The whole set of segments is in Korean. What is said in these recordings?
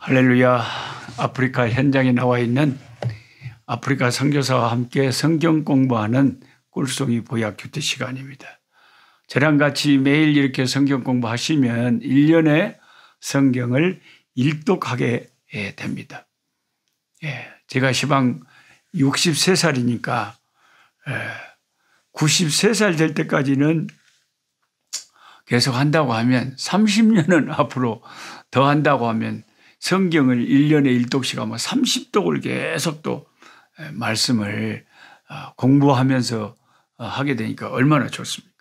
할렐루야. 아프리카 현장에 나와 있는 아프리카 선교사와 함께 성경 공부하는 꿀송이 보약 큐티 시간입니다. 저랑 같이 매일 이렇게 성경 공부하시면 1년에 성경을 일독하게 됩니다. 제가 시방 63살이니까 93살 될 때까지는 계속 한다고 하면 30년은 앞으로 더 한다고 하면 성경을 1년에 1독씩 하면 30독을 계속 또 말씀을 공부하면서 하게 되니까 얼마나 좋습니까?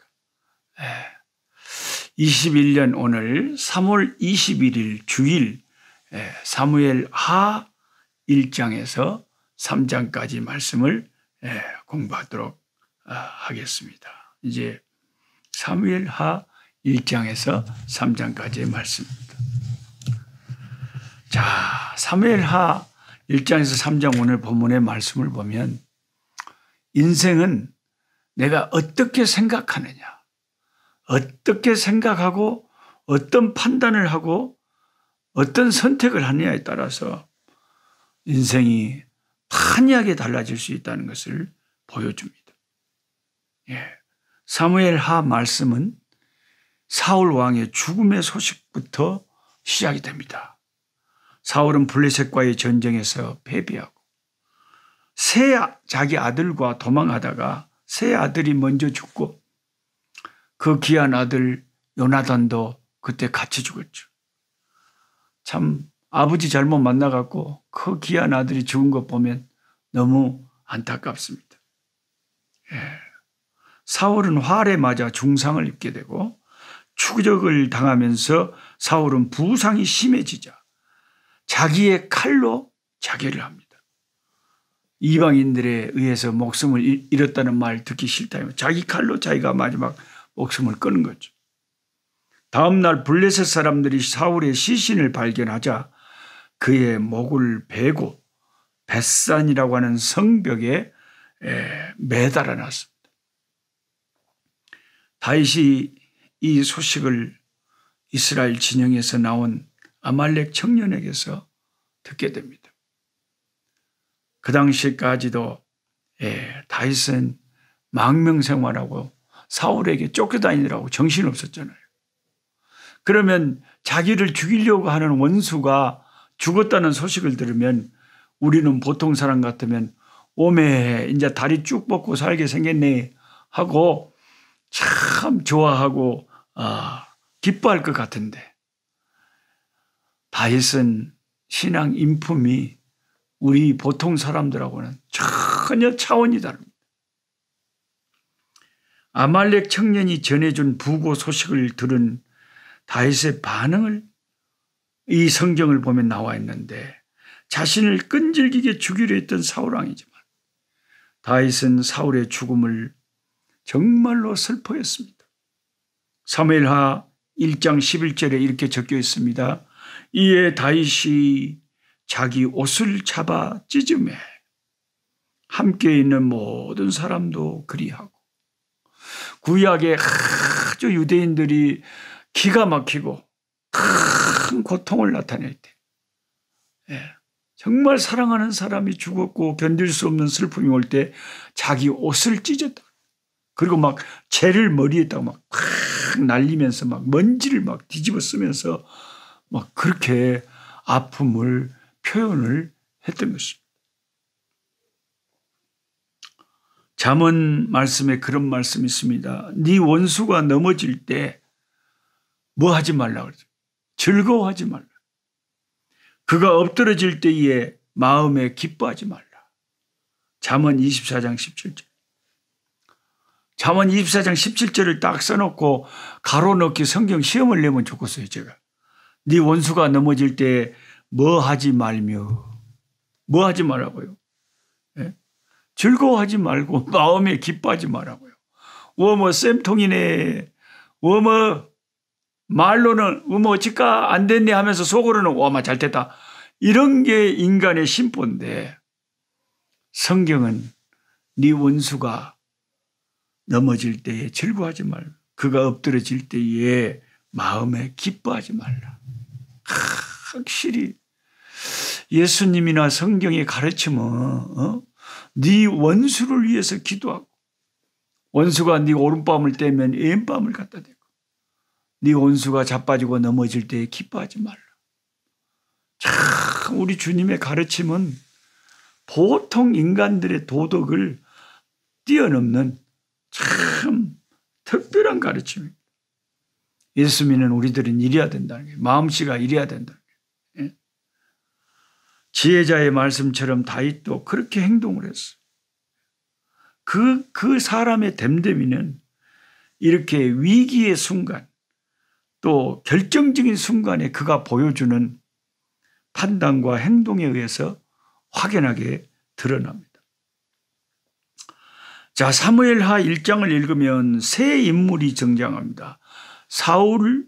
21년 오늘 3월 21일 주일 사무엘 하 1장에서 3장까지 말씀을 공부하도록 하겠습니다. 이제 사무엘 하 1장에서 3장까지의 말씀입니다. 자, 사무엘 하 1장에서 3장 오늘 본문의 말씀을 보면 인생은 내가 어떻게 생각하느냐, 어떻게 생각하고 어떤 판단을 하고 어떤 선택을 하느냐에 따라서 인생이 판이하게 달라질 수 있다는 것을 보여줍니다. 사무엘 하 말씀은 사울 왕의 죽음의 소식부터 시작이 됩니다. 사울은 블레셋과의 전쟁에서 패배하고 자기 아들과 도망하다가 세 아들이 먼저 죽고 그 귀한 아들 요나단도 그때 같이 죽었죠. 참 아버지 잘못 만나갖고 그 귀한 아들이 죽은 것 보면 너무 안타깝습니다. 사울은 활에 맞아 중상을 입게 되고 추적을 당하면서 사울은 부상이 심해지자 자기의 칼로 자결을 합니다. 이방인들에 의해서 목숨을 잃었다는 말 듣기 싫다며 자기 칼로 자기가 마지막 목숨을 끊은 거죠. 다음 날 블레셋 사람들이 사울의 시신을 발견하자 그의 목을 베고 벳산이라고 하는 성벽에 매달아 놨습니다. 다윗이 이 소식을 이스라엘 진영에서 나온 아말렉 청년에게서 듣게 됩니다. 그 당시까지도 다윗은 망명생활하고 사울에게 쫓겨다니느라고 정신없었잖아요. 그러면 자기를 죽이려고 하는 원수가 죽었다는 소식을 들으면 우리는 보통 사람 같으면 오메 이제 다리 쭉 뻗고 살게 생겼네 하고 참 좋아하고 기뻐할 것 같은데 다윗은 신앙 인품이 우리 보통 사람들하고는 전혀 차원이 다릅니다. 아말렉 청년이 전해준 부고 소식을 들은 다윗의 반응을 이 성경을 보면 나와 있는데 자신을 끈질기게 죽이려 했던 사울 왕이지만 다윗은 사울의 죽음을 정말로 슬퍼했습니다. 사무엘하 1장 11절에 이렇게 적혀 있습니다. 이에 다윗이 자기 옷을 잡아 찢으매 함께 있는 모든 사람도 그리하고 구약에 아주 유대인들이 기가 막히고 큰 고통을 나타낼 때 정말 사랑하는 사람이 죽었고 견딜 수 없는 슬픔이 올 때 자기 옷을 찢었다. 그리고 막 재를 머리에다가 막 날리면서 막 먼지를 막 뒤집어 쓰면서 막 그렇게 아픔을 표현을 했던 것입니다. 잠언 말씀에 그런 말씀이 있습니다. 네 원수가 넘어질 때 뭐 하지 말라 그러죠. 즐거워하지 말라. 그가 엎드러질 때에 마음에 기뻐하지 말라. 잠언 24장 17절. 잠언 24장 17절을 딱 써놓고 가로넣기 성경 시험을 내면 좋겠어요. 제가. 네 원수가 넘어질 때 뭐 하지 말며 뭐 하지 말라고요. 즐거워하지 말고 마음에 기뻐하지 말라고요. 뭐 쌤통이네. 뭐 말로는 뭐 어찌까 안 됐네 하면서 속으로는 와마 잘 됐다. 이런 게 인간의 심보인데 성경은 네 원수가 넘어질 때에 즐거워하지 말고 그가 엎드러질 때에 마음에 기뻐하지 말라. 확실히 예수님이나 성경의 가르침은 네 원수를 위해서 기도하고 원수가 네 오른밤을 떼면 왼밤을 갖다 대고 네 원수가 자빠지고 넘어질 때에 기뻐하지 말라. 참 우리 주님의 가르침은 보통 인간들의 도덕을 뛰어넘는 참 특별한 가르침입니다. 예수 믿는 우리들은 이래야 된다는 게 마음씨가 이래야 된다는 게. 지혜자의 말씀처럼 다윗도 그렇게 행동을 했어요. 그 사람의 됨됨이는 이렇게 위기의 순간 또 결정적인 순간에 그가 보여주는 판단과 행동에 의해서 확연하게 드러납니다. 자, 사무엘하 1장을 읽으면 세 인물이 등장합니다. 사울,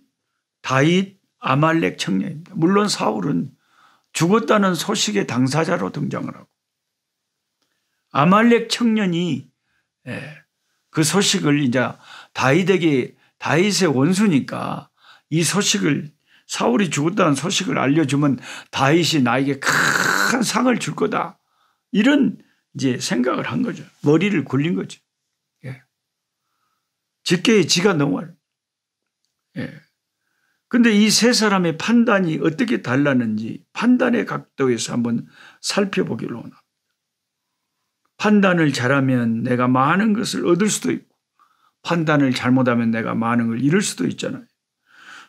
다윗, 아말렉 청년입니다. 물론 사울은 죽었다는 소식의 당사자로 등장을 하고 아말렉 청년이 그 소식을 이제 다윗의 원수니까 이 소식을 사울이 죽었다는 소식을 알려주면 다윗이 나에게 큰 상을 줄 거다. 이런 이제 생각을 한 거죠. 머리를 굴린 거죠. 직계에 지가 넘어요. 그런데 이 세 사람의 판단이 어떻게 달랐는지 판단의 각도에서 한번 살펴보기를 원합니다. 판단을 잘하면 내가 많은 것을 얻을 수도 있고 판단을 잘못하면 내가 많은 걸 잃을 수도 있잖아요.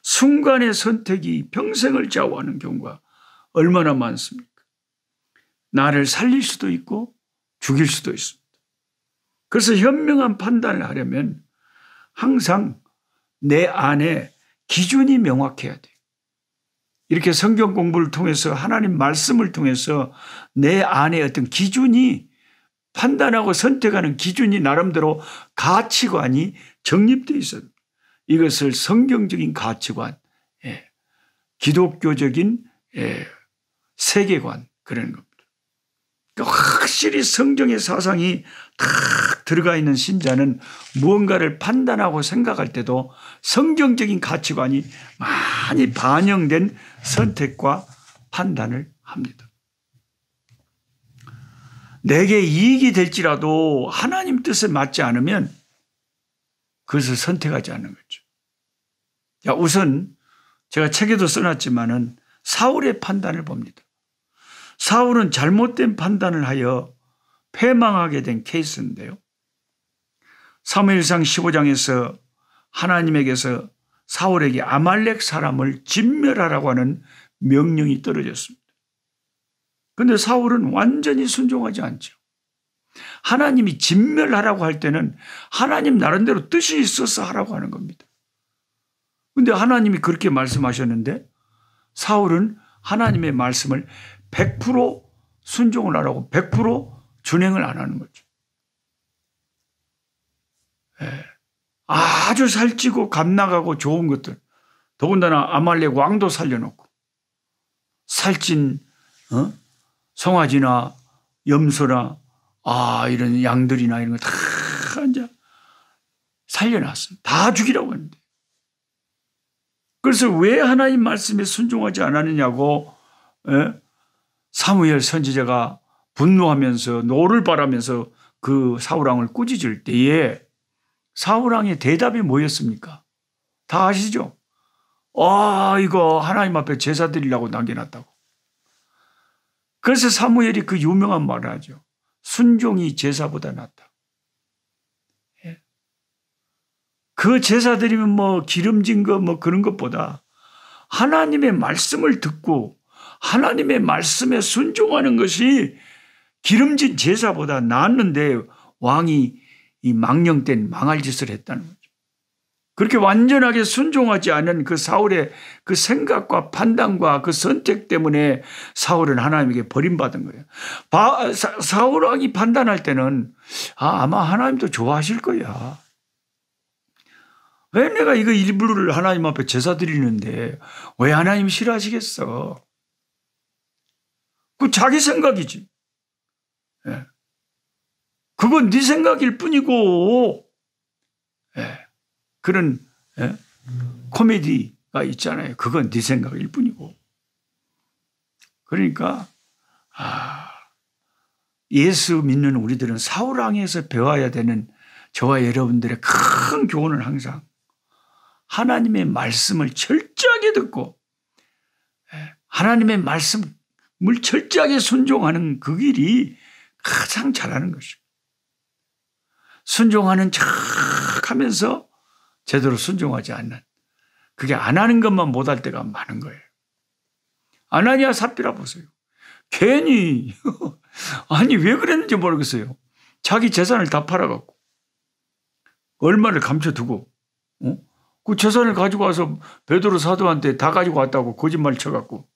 순간의 선택이 평생을 좌우하는 경우가 얼마나 많습니까? 나를 살릴 수도 있고 죽일 수도 있습니다. 그래서 현명한 판단을 하려면 항상 내 안에 기준이 명확해야 돼요. 이렇게 성경 공부를 통해서 하나님 말씀을 통해서 내 안에 어떤 기준이 판단하고 선택하는 기준이 나름대로 가치관이 정립되어 있어요. 이것을 성경적인 가치관, 기독교적인 세계관 그런 겁니다. 그러니까 확실히 성경의 사상이 탁 들어가 있는 신자는 무언가를 판단하고 생각할 때도 성경적인 가치관이 많이 반영된 선택과 판단을 합니다. 내게 이익이 될지라도 하나님 뜻에 맞지 않으면 그것을 선택하지 않는 거죠. 자, 우선 제가 책에도 써놨지만은 사울의 판단을 봅니다. 사울은 잘못된 판단을 하여 패망하게 된 케이스인데요. 사무엘상 15장에서 하나님에게서 사울에게 아말렉 사람을 진멸하라고 하는 명령이 떨어졌습니다. 그런데 사울은 완전히 순종하지 않죠. 하나님이 진멸하라고 할 때는 하나님 나름대로 뜻이 있어서 하라고 하는 겁니다. 그런데 하나님이 그렇게 말씀하셨는데 사울은 하나님의 말씀을 100% 순종을 하라고 100% 준행을 안 하는 거죠. 아주 살찌고 값나가고 좋은 것들, 더군다나 아말렉 왕도 살려놓고 살찐 송아지나 염소나 이런 양들이나 이런 거 다 이제 살려놨어요. 다 죽이라고 했는데. 그래서 왜 하나님 말씀에 순종하지 않았느냐고 사무엘 선지자가 분노하면서 노를 바라면서 그 사울왕을 꾸짖을 때에 사울왕의 대답이 뭐였습니까? 다 아시죠? 이거 하나님 앞에 제사 드리려고 남겨놨다고. 그래서 사무엘이 그 유명한 말을 하죠. 순종이 제사보다 낫다. 그 제사 드리면 뭐 기름진 거 뭐 그런 것보다 하나님의 말씀을 듣고 하나님의 말씀에 순종하는 것이 기름진 제사보다 낫는데 왕이 이 망령된 망할 짓을 했다는 거죠. 그렇게 완전하게 순종하지 않은 그 사울의 그 생각과 판단과 그 선택 때문에 사울은 하나님에게 버림받은 거예요. 사울 왕이 판단할 때는 아마 하나님도 좋아하실 거야. 왜 내가 이거 일부를 하나님 앞에 제사 드리는데 왜 하나님 싫어하시겠어? 그 자기 생각이지. 그건 네 생각일 뿐이고 그런 코미디가 있잖아요. 그건 네 생각일 뿐이고. 그러니까 예수 믿는 우리들은 사울왕에서 배워야 되는 저와 여러분들의 큰 교훈은 항상 하나님의 말씀을 철저하게 듣고 하나님의 말씀을 철저하게 순종하는 그 길이 가장 잘하는 것이고, 순종하는 척 하면서 제대로 순종하지 않는, 그게 안 하는 것만 못할 때가 많은 거예요. 아나니아 삽비라 보세요. 괜히 아니 왜 그랬는지 모르겠어요. 자기 재산을 다 팔아갖고 얼마를 감춰두고 그 재산을 가지고 와서 베드로 사도한테 다 가지고 왔다고 거짓말 쳐갖고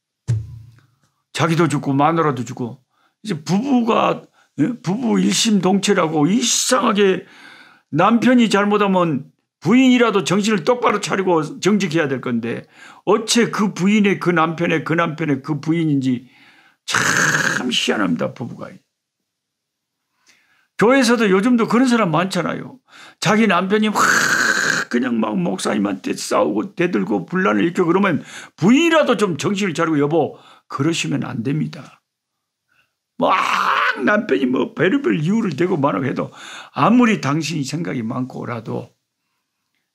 자기도 죽고 마누라도 죽고, 이제 부부 일심동체라고 이상하게 남편이 잘못하면 부인이라도 정신을 똑바로 차리고 정직해야 될 건데 어째 그 부인의 그 남편의 그 부인인지 참 희한합니다. 부부가. 교회에서도 요즘도 그런 사람 많잖아요. 자기 남편이 막 그냥 막 목사님한테 싸우고 대들고 분란을 일으켜 그러면 부인이라도 좀 정신을 차리고 여보 그러시면 안 됩니다. 막 남편이 뭐 별의별 이유를 대고 말하고 해도 아무리 당신이 생각이 많고라도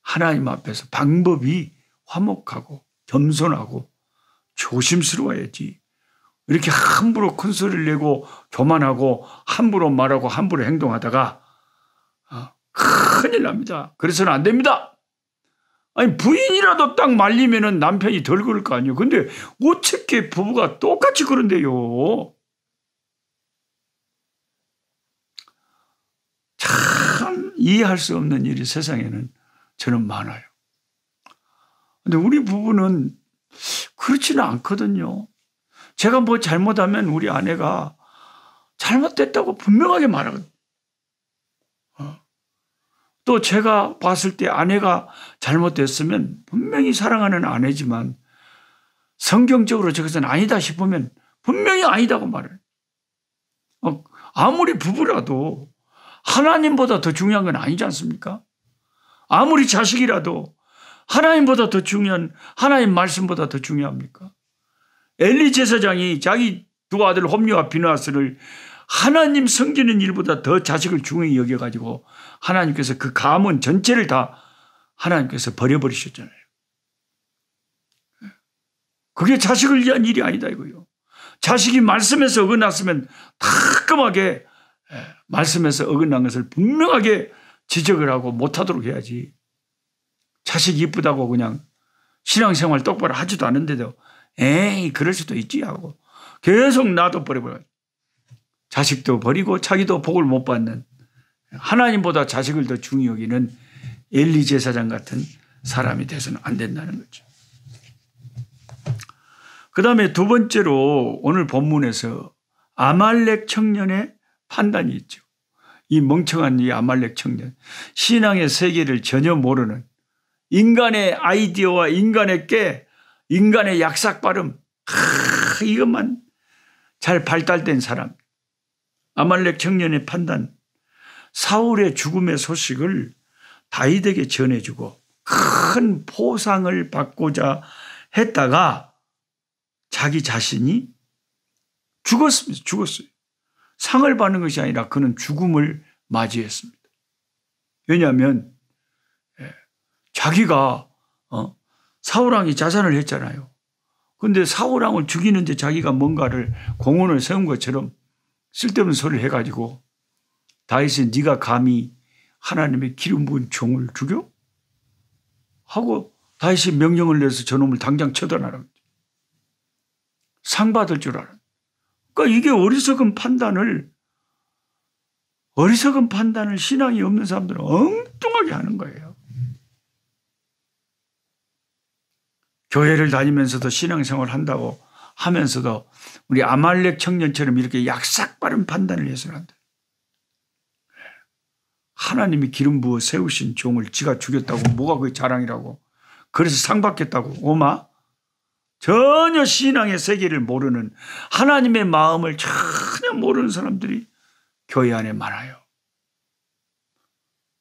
하나님 앞에서 방법이 화목하고 겸손하고 조심스러워야지. 이렇게 함부로 큰 소리를 내고 교만하고 함부로 말하고 함부로 행동하다가 큰일 납니다. 그래서는 안 됩니다. 아니 부인이라도 딱 말리면은 남편이 덜 그럴 거 아니에요. 근데 어떻게 부부가 똑같이 그런데요. 참 이해할 수 없는 일이 세상에는 저는 많아요. 근데 우리 부부는 그렇지는 않거든요. 제가 뭐 잘못하면 우리 아내가 잘못됐다고 분명하게 말하거든요. 또 제가 봤을 때 아내가 잘못됐으면 분명히 사랑하는 아내지만 성경적으로 저것은 아니다 싶으면 분명히 아니다고 말해요. 아무리 부부라도 하나님보다 더 중요한 건 아니지 않습니까? 아무리 자식이라도 하나님보다 더 중요한, 하나님 말씀보다 더 중요합니까? 엘리 제사장이 자기 두 아들 홈리와 비느하스를 하나님 섬기는 일보다 더 자식을 중요히 여겨가지고 하나님께서 그 가문 전체를 다 하나님께서 버려버리셨잖아요. 그게 자식을 위한 일이 아니다 이거요. 자식이 말씀에서 어긋났으면 따끔하게 말씀에서 어긋난 것을 분명하게 지적을 하고 못하도록 해야지. 자식이 이쁘다고 그냥 신앙생활 똑바로 하지도 않는데도 에이 그럴 수도 있지 하고 계속 놔둬버려버려요. 자식도 버리고 자기도 복을 못 받는, 하나님보다 자식을 더 중히 여기는 엘리 제사장 같은 사람이 돼서는 안 된다는 거죠. 그 다음에 두 번째로 오늘 본문에서 아말렉 청년의 판단이 있죠. 이 멍청한 이 아말렉 청년, 신앙의 세계를 전혀 모르는, 인간의 아이디어와 인간의 깨, 인간의 약삭발음 이것만 잘 발달된 사람. 아말렉 청년의 판단, 사울의 죽음의 소식을 다윗에게 전해주고 큰 포상을 받고자 했다가 자기 자신이 죽었습니다. 죽었어요. 상을 받는 것이 아니라 그는 죽음을 맞이했습니다. 왜냐하면 자기가 사울왕이 자살을 했잖아요. 그런데 사울왕을 죽이는데 자기가 뭔가를 공헌을 세운 것처럼 쓸데없는 소리를 해가지고 다윗이 네가 감히 하나님의 기름 부은 종을 죽여? 하고 다윗이 명령을 내서 저놈을 당장 처단하라고. 상 받을 줄 알아. 그러니까 이게 어리석은 판단을 신앙이 없는 사람들은 엉뚱하게 하는 거예요. 교회를 다니면서도 신앙생활 한다고 하면서도 우리 아말렉 청년처럼 이렇게 약삭빠른 판단을 해서는 안 돼. 하나님이 기름 부어 세우신 종을 지가 죽였다고 뭐가 그게 자랑이라고, 그래서 상 받겠다고 오마? 전혀 신앙의 세계를 모르는, 하나님의 마음을 전혀 모르는 사람들이 교회 안에 많아요.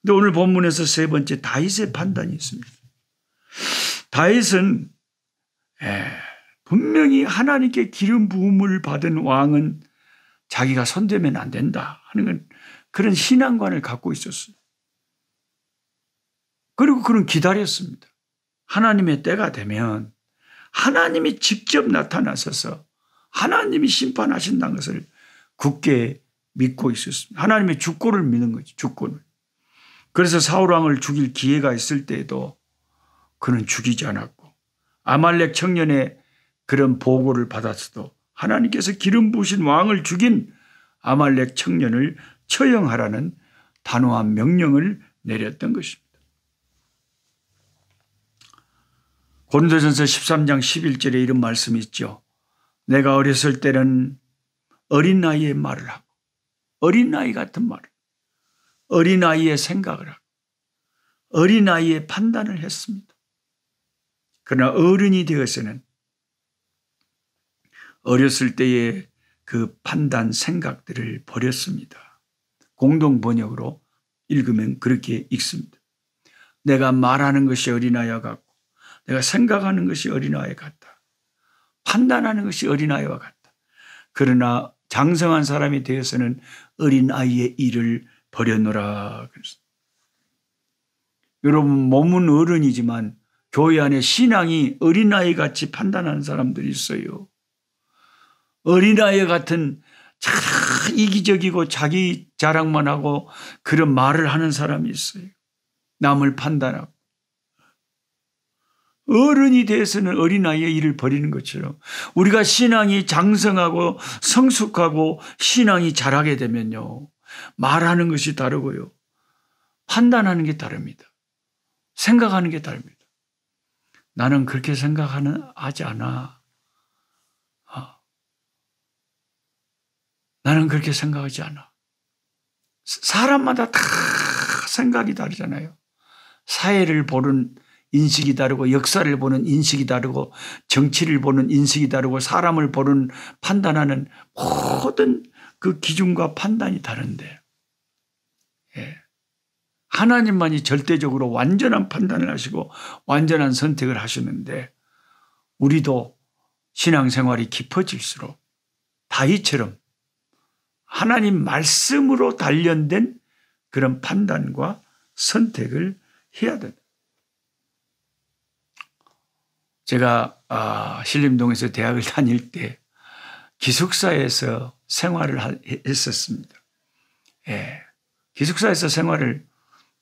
근데 오늘 본문에서 세 번째 다윗의 판단이 있습니다. 다윗은 분명히 하나님께 기름 부음을 받은 왕은 자기가 손대면 안 된다 하는 그런 신앙관을 갖고 있었어요. 그리고 그는 기다렸습니다. 하나님의 때가 되면 하나님이 직접 나타나셔서 하나님이 심판하신다는 것을 굳게 믿고 있었습니다. 하나님의 주권을 믿는 거죠. 주권을. 그래서 사울왕을 죽일 기회가 있을 때에도 그는 죽이지 않았고 아말렉 청년의 그런 보고를 받았어도 하나님께서 기름 부으신 왕을 죽인 아말렉 청년을 처형하라는 단호한 명령을 내렸던 것입니다. 고린도전서 13장 11절에 이런 말씀이 있죠. 내가 어렸을 때는 어린 나이에 말을 하고 어린 나이 같은 말을 어린 나이에 생각을 하고 어린 나이에 판단을 했습니다. 그러나 어른이 되어서는 어렸을 때의 그 판단 생각들을 버렸습니다. 공동 번역으로 읽으면 그렇게 읽습니다. 내가 말하는 것이 어린아이와 같고 내가 생각하는 것이 어린아이 같다. 판단하는 것이 어린아이와 같다. 그러나 장성한 사람이 되어서는 어린아이의 일을 버려놓으라. 여러분 몸은 어른이지만 교회 안에 신앙이 어린아이같이 판단하는 사람들이 있어요. 어린아이 같은 참 이기적이고 자기 자랑만 하고 그런 말을 하는 사람이 있어요. 남을 판단하고. 어른이 돼서는 어린아이의 일을 버리는 것처럼 우리가 신앙이 장성하고 성숙하고 신앙이 자라게 되면요. 말하는 것이 다르고요. 판단하는 게 다릅니다. 생각하는 게 다릅니다. 나는 그렇게 하지 않아. 나는 그렇게 생각하지 않아. 사람마다 다 생각이 다르잖아요. 사회를 보는 인식이 다르고 역사를 보는 인식이 다르고 정치를 보는 인식이 다르고 사람을 보는 판단하는 모든 그 기준과 판단이 다른데 하나님만이 절대적으로 완전한 판단을 하시고 완전한 선택을 하시는데 우리도 신앙생활이 깊어질수록 다윗처럼 하나님 말씀으로 단련된 그런 판단과 선택을 해야 된다. 제가 신림동에서 대학을 다닐 때 기숙사에서 생활을 했었습니다. 기숙사에서 생활을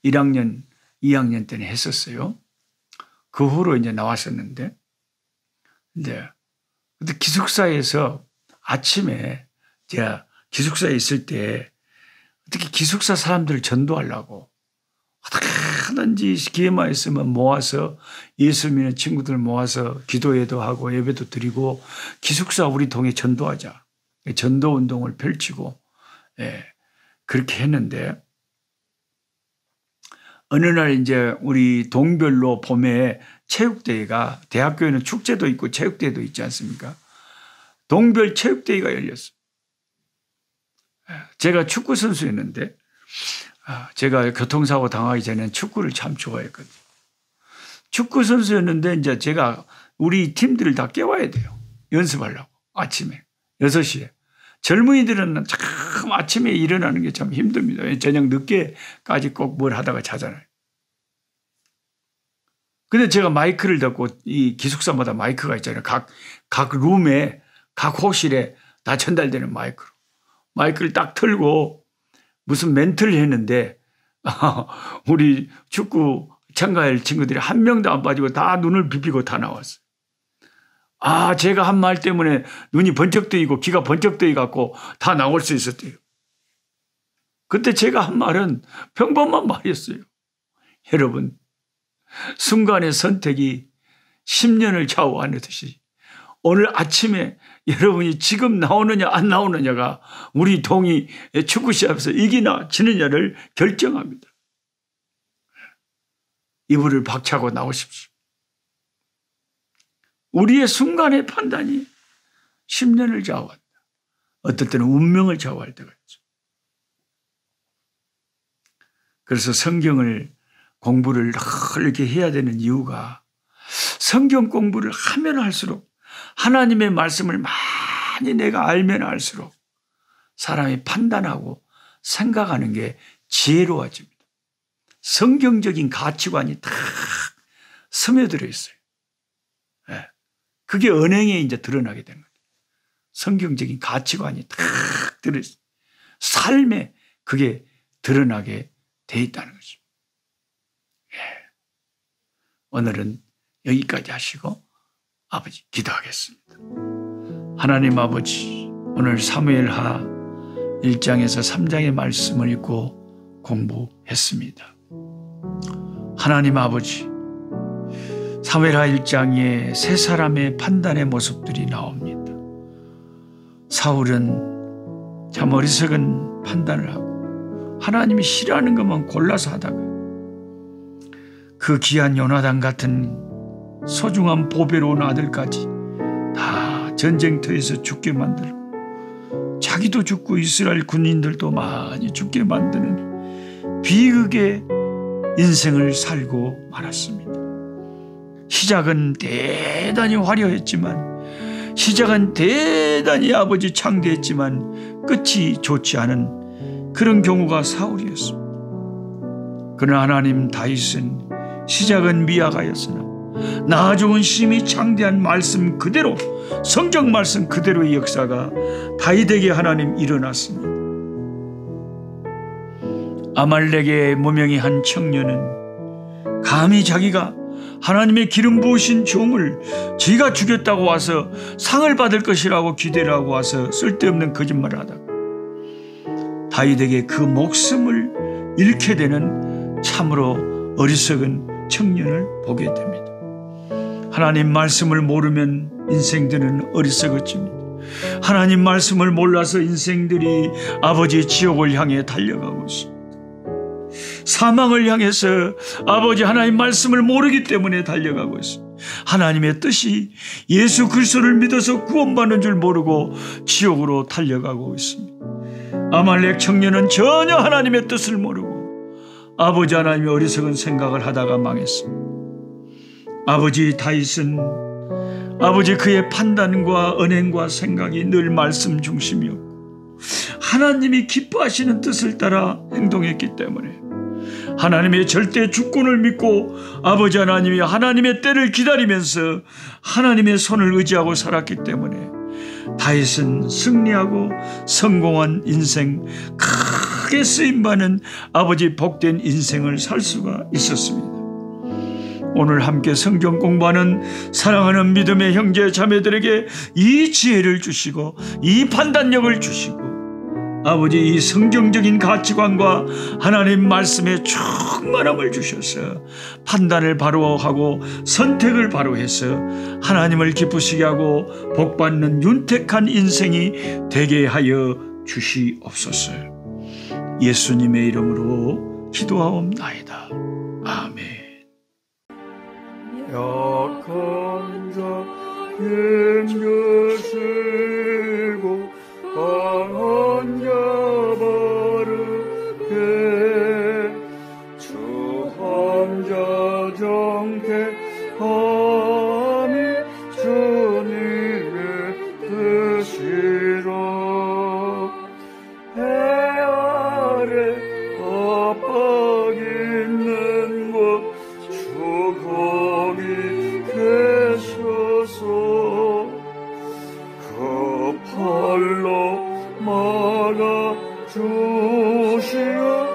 1학년, 2학년 때는 했었어요. 그 후로 이제 나왔었는데, 근데 기숙사에서 아침에 제가 기숙사에 있을 때 어떻게 기숙사 사람들을 전도하려고 어떻게 하든지 기회만 있으면 모아서 예수 믿는 친구들 모아서 기도회도 하고 예배도 드리고 기숙사 우리 동에 전도하자. 전도 운동을 펼치고 그렇게 했는데 어느 날 이제 우리 동별로 봄에 체육대회가 대학교에는 축제도 있고 체육대회도 있지 않습니까? 동별 체육대회가 열렸어요. 제가 축구 선수였는데 제가 교통사고 당하기 전에는 축구를 참 좋아했거든요. 축구 선수였는데 이제 제가 우리 팀들을 다 깨워야 돼요. 연습하려고 아침에 6시에. 젊은이들은 참 아침에 일어나는 게 참 힘듭니다. 저녁 늦게까지 꼭 뭘 하다가 자잖아요. 근데 제가 마이크를 듣고 이 기숙사마다 마이크가 있잖아요. 각 룸에 각 호실에 다 전달되는 마이크로. 마이크를 딱 틀고 무슨 멘트를 했는데 우리 축구 참가할 친구들이 한 명도 안 빠지고 다 눈을 비비고 다 나왔어요. 제가 한 말 때문에 눈이 번쩍 뜨이고 귀가 번쩍 뜨이갖고 다 나올 수 있었대요. 그때 제가 한 말은 평범한 말이었어요. 여러분, 순간의 선택이 10년을 좌우하듯이 오늘 아침에 여러분이 지금 나오느냐 안 나오느냐가 우리 동이 축구시합에서 이기나 지느냐를 결정합니다. 이불을 박차고 나오십시오. 우리의 순간의 판단이 10년을 좌우한다. 어떨 때는 운명을 좌우할 때가 있죠. 그래서 성경을 공부를 이렇게 해야 되는 이유가 성경 공부를 하면 할수록 하나님의 말씀을 많이 내가 알면 알수록 사람이 판단하고 생각하는 게 지혜로워집니다. 성경적인 가치관이 탁 스며들어 있어요. 네. 그게 언행에 이제 드러나게 되는 거예요. 성경적인 가치관이 탁 들어있어요. 삶에 그게 드러나게 돼 있다는 거죠. 예. 오늘은 여기까지 하시고 아버지 기도하겠습니다. 하나님 아버지, 오늘 사무엘하 1장에서 3장의 말씀을 읽고 공부했습니다. 하나님 아버지, 사무엘하 1장에 세 사람의 판단의 모습들이 나옵니다. 사울은 참 어리석은 판단을 하고 하나님이 싫어하는 것만 골라서 하다가 그 귀한 요나단 같은 소중한 보배로운 아들까지 다 전쟁터에서 죽게 만들고 자기도 죽고 이스라엘 군인들도 많이 죽게 만드는 비극의 인생을 살고 말았습니다. 시작은 대단히 화려했지만, 시작은 대단히 아버지 창대했지만 끝이 좋지 않은 그런 경우가 사울이었습니다. 그러나 하나님, 다윗은 시작은 미약하였으나 나중은 심히 창대한 말씀 그대로, 성경 말씀 그대로의 역사가 다윗에게 하나님 일어났습니다. 아말렉의 무명의 한 청년은 감히 자기가 하나님의 기름 부으신 종을 지가 죽였다고 와서 상을 받을 것이라고 기대를 하고 와서 쓸데없는 거짓말을 하다가 다윗에게 그 목숨을 잃게 되는 참으로 어리석은 청년을 보게 됩니다. 하나님 말씀을 모르면 인생들은 어리석어집니다. 하나님 말씀을 몰라서 인생들이 아버지 지옥을 향해 달려가고 있습니다. 사망을 향해서 아버지 하나님 말씀을 모르기 때문에 달려가고 있습니다. 하나님의 뜻이 예수 그리스도를 믿어서 구원받는 줄 모르고 지옥으로 달려가고 있습니다. 아말렉 청년은 전혀 하나님의 뜻을 모르고 아버지 하나님의 어리석은 생각을 하다가 망했습니다. 아버지 다윗은 아버지 그의 판단과 언행과 생각이 늘 말씀 중심이었고 하나님이 기뻐하시는 뜻을 따라 행동했기 때문에 하나님의 절대 주권을 믿고 아버지 하나님이 하나님의 때를 기다리면서 하나님의 손을 의지하고 살았기 때문에 다윗은 승리하고 성공한 인생, 크게 쓰임받는 아버지 복된 인생을 살 수가 있었습니다. 오늘 함께 성경 공부하는 사랑하는 믿음의 형제 자매들에게 이 지혜를 주시고 이 판단력을 주시고 아버지 이 성경적인 가치관과 하나님 말씀의 충만함을 주셔서 판단을 바로 하고 선택을 바로 해서 하나님을 기쁘시게 하고 복받는 윤택한 인생이 되게 하여 주시옵소서. 예수님의 이름으로 기도하옵나이다. 아멘. 약한 자 힘주시고 강한 자 바르게 주한 자 정택함이 주님의 뜻이라. 해 아래 압박 있는 곳 주 거기 계셔서 그 팔로 막아 주시어